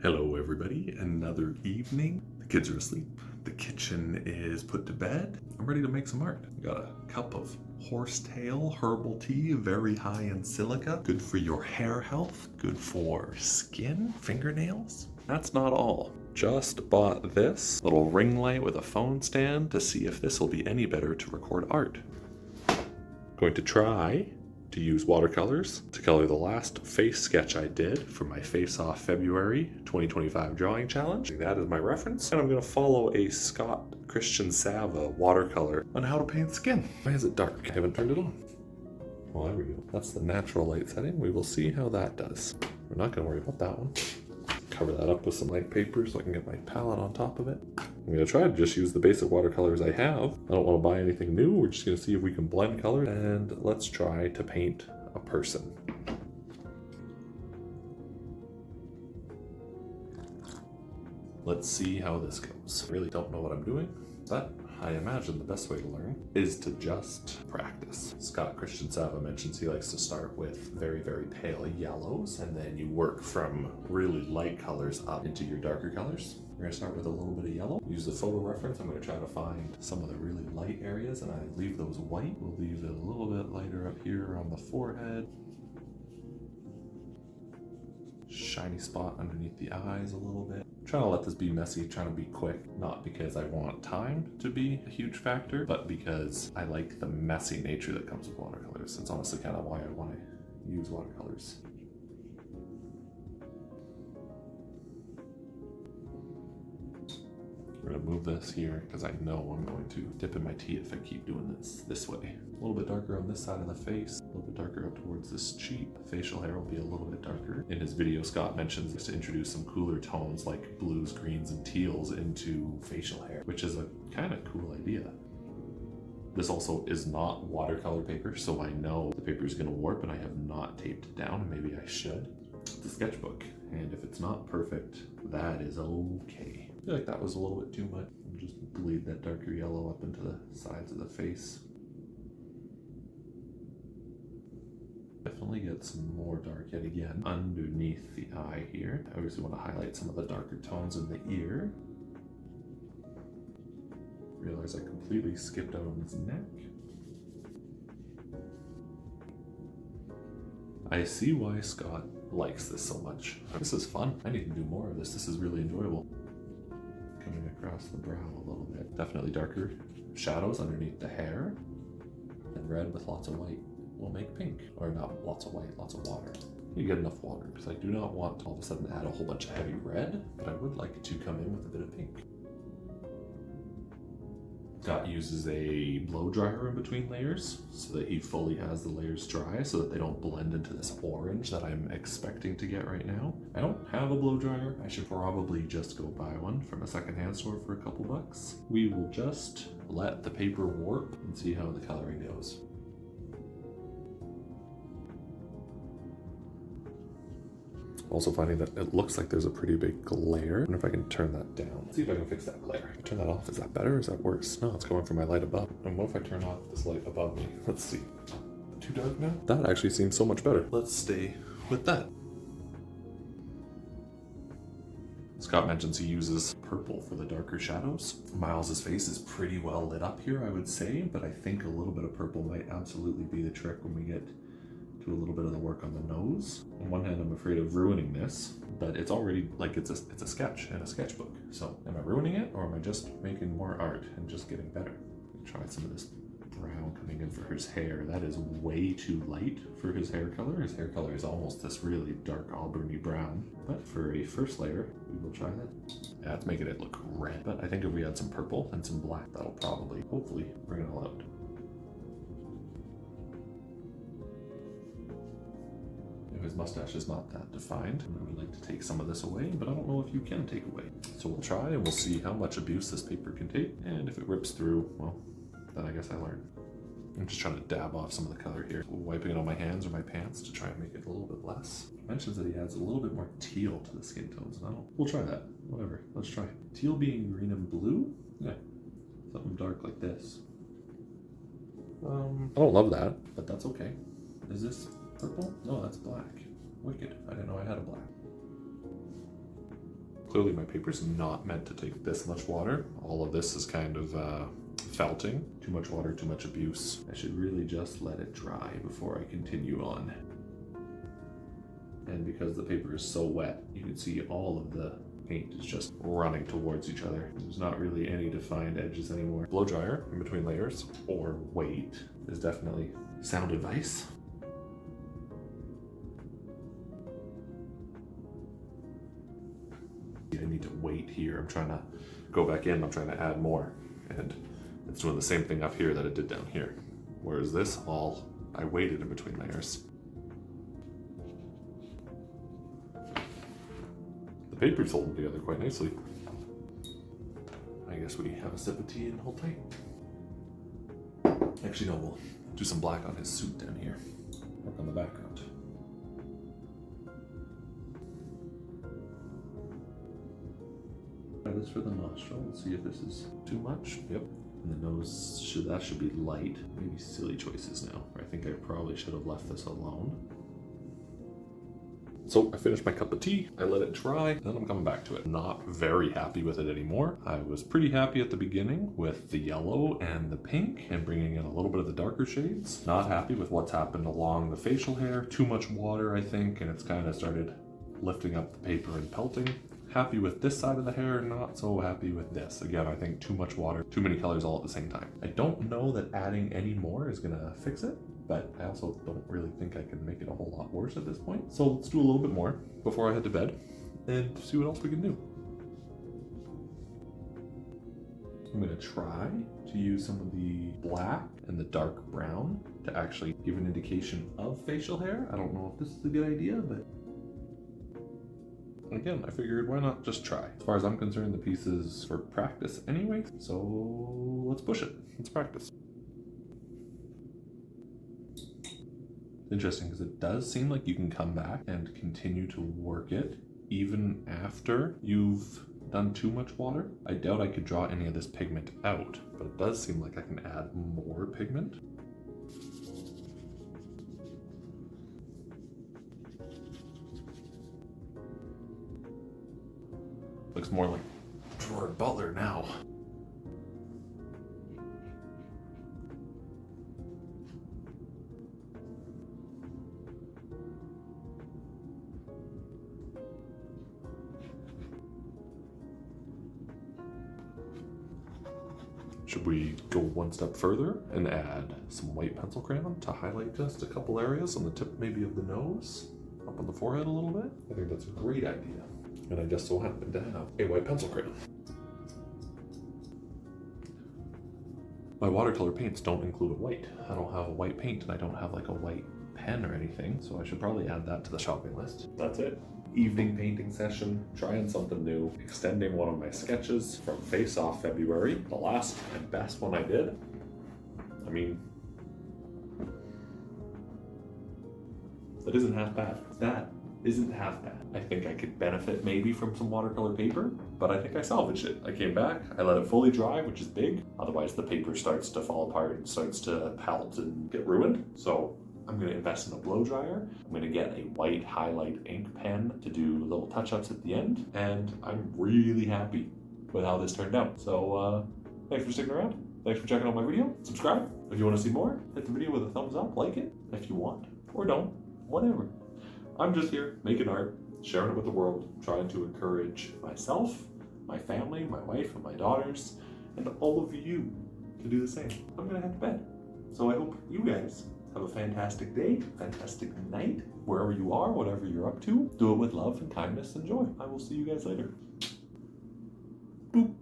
Hello everybody, another evening. The kids are asleep. The kitchen is put to bed. I'm ready to make some art. Got a cup of horsetail herbal tea, very high in silica. Good for your hair health, good for skin, fingernails. That's not all. Just bought this little ring light with a phone stand to see if this will be any better to record art. Going to try to use watercolors to color the last face sketch I did for my Face Off February 2025 drawing challenge. That is my reference. And I'm going to follow a Scott Christina Sava watercolor on how to paint skin. Why is it dark? I haven't turned it on. Well, there we go. That's the natural light setting. We will see how that does. We're not going to worry about that one. Cover that up with some light paper so I can get my palette on top of it. I'm going to try to just use the basic watercolors I have. I don't want to buy anything new. We're just going to see if we can blend colors, and let's try to paint a person. Let's see how this goes. I really don't know what I'm doing, but I imagine the best way to learn is to just practice. Scott Christina Sava mentions he likes to start with very, very pale yellows, and then you work from really light colors up into your darker colors. We're going to start with a little bit of yellow. Use the photo reference. I'm going to try to find some of the really light areas, and I leave those white. We'll leave it a little bit lighter up here on the forehead. Shiny spot underneath the eyes a little bit. I'm trying to let this be messy, trying to be quick, not because I want time to be a huge factor, but because I like the messy nature that comes with watercolors. It's honestly kind of why I want to use watercolors. We're going to move this here because I know I'm going to dip in my tea if I keep doing this way. A little bit darker on this side of the face, a little bit darker up towards this cheek. Facial hair will be a little bit darker. In his video, Scott mentions to introduce some cooler tones like blues, greens, and teals into facial hair, which is a kind of cool idea. This also is not watercolor paper, so I know the paper is going to warp and I have not taped it down, and maybe I should. It's a sketchbook, and if it's not perfect, that is okay. I feel like that was a little bit too much. I'll just bleed that darker yellow up into the sides of the face. Definitely get some more dark yet again underneath the eye here. I obviously want to highlight some of the darker tones in the ear. Realize I completely skipped out on his neck. I see why Scott likes this so much. This is fun. I need to do more of this. This is really enjoyable. Coming across the brow a little bit. Definitely darker shadows underneath the hair. And red with lots of white will make pink. Or not lots of white, lots of water. You get enough water because I do not want to all of a sudden add a whole bunch of heavy red, but I would like to come in with a bit of pink. Scott uses a blow dryer in between layers so that he fully has the layers dry so that they don't blend into this orange that I'm expecting to get right now. I don't have a blow dryer. I should probably just go buy one from a secondhand store for a couple bucks. We will just let the paper warp and see how the coloring goes. Also finding that it looks like there's a pretty big glare. I wonder if I can turn that down. Let's see if I can fix that glare. Turn that off. Is that better or is that worse? No, it's coming from my light above. And what if I turn off this light above me? Let's see. Too dark now? That actually seems so much better. Let's stay with that. Scott mentions he uses purple for the darker shadows. Miles's face is pretty well lit up here, I would say, but I think a little bit of purple might absolutely be the trick when we get to a little bit of the work on the nose. On one hand, I'm afraid of ruining this, but it's already like it's a sketch in a sketchbook. So am I ruining it, or am I just making more art and just getting better? Try some of this brown coming in for his hair. That is way too light for his hair color. His hair color is almost this really dark auburny brown. But for a first layer, we will try that. Yeah, it's making it look red. But I think if we add some purple and some black, that'll probably, hopefully, bring it all out. His mustache is not that defined. I would like to take some of this away, but I don't know if you can take away. So we'll try and we'll see how much abuse this paper can take. And if it rips through, well, then I guess I learned. I'm just trying to dab off some of the color here. Wiping it on my hands or my pants to try and make it a little bit less. He mentions that he adds a little bit more teal to the skin tones. And we'll try that. Whatever. Let's try. Teal being green and blue? Yeah. Something dark like this. I don't love that, but that's okay. Is this purple? No, that's black. Wicked. I didn't know I had a black. Clearly my paper's not meant to take this much water. All of this is kind of felting. Too much water, too much abuse. I should really just let it dry before I continue on. And because the paper is so wet, you can see all of the paint is just running towards each other. There's not really any defined edges anymore. Blow dryer in between layers, or wait, is definitely sound advice. I need to wait here. I'm trying to go back in, I'm trying to add more. And it's doing the same thing up here that it did down here. Whereas this, I waited in between layers. The paper's holding together quite nicely. I guess we have a sip of tea and hold tight. Actually, no, we'll do some black on his suit down here. Work on the background. Try this for the nostril. Let's see if this is too much. Yep. And the nose, should be light. Maybe silly choices now. I think I probably should have left this alone. So I finished my cup of tea, I let it dry, then I'm coming back to it. Not very happy with it anymore. I was pretty happy at the beginning with the yellow and the pink and bringing in a little bit of the darker shades. Not happy with what's happened along the facial hair. Too much water, I think, and it's kind of started lifting up the paper and pelting. Happy with this side of the hair, not so happy with this. Again, I think too much water, too many colors all at the same time. I don't know that adding any more is gonna fix it, but I also don't really think I can make it a whole lot worse at this point. So let's do a little bit more before I head to bed and see what else we can do. I'm gonna try to use some of the black and the dark brown to actually give an indication of facial hair. I don't know if this is a good idea, but again, I figured why not just try. As far as I'm concerned, the piece is for practice anyway, so let's push it. Let's practice. Interesting, because it does seem like you can come back and continue to work it even after you've done too much water. I doubt I could draw any of this pigment out, but it does seem like I can add more pigment. Looks more like Gerard Butler now. Should we go one step further and add some white pencil crayon to highlight just a couple areas on the tip maybe of the nose, up on the forehead a little bit? I think that's a great idea. And I just so happen to have a white pencil crayon. My watercolor paints don't include a white. I don't have a white paint and I don't have like a white pen or anything, so I should probably add that to the shopping list. That's it. Evening painting session, trying something new, extending one of my sketches from Face Off February, the last and best one I did. I mean, that isn't half bad. That isn't half bad. I think I could benefit maybe from some watercolor paper, but I think I salvaged it. I came back, I let it fully dry, which is big. Otherwise the paper starts to fall apart and starts to pelt and get ruined. So I'm gonna invest in a blow dryer. I'm gonna get a white highlight ink pen to do little touch-ups at the end. And I'm really happy with how this turned out. So thanks for sticking around. Thanks for checking out my video. Subscribe if you wanna see more. Hit the video with a thumbs up, like it if you want, or don't, whatever. I'm just here making art, sharing it with the world, trying to encourage myself, my family, my wife, and my daughters, and all of you to do the same. I'm gonna head to bed. So I hope you guys have a fantastic day, fantastic night, wherever you are, whatever you're up to. Do it with love and kindness and joy. I will see you guys later. Boop.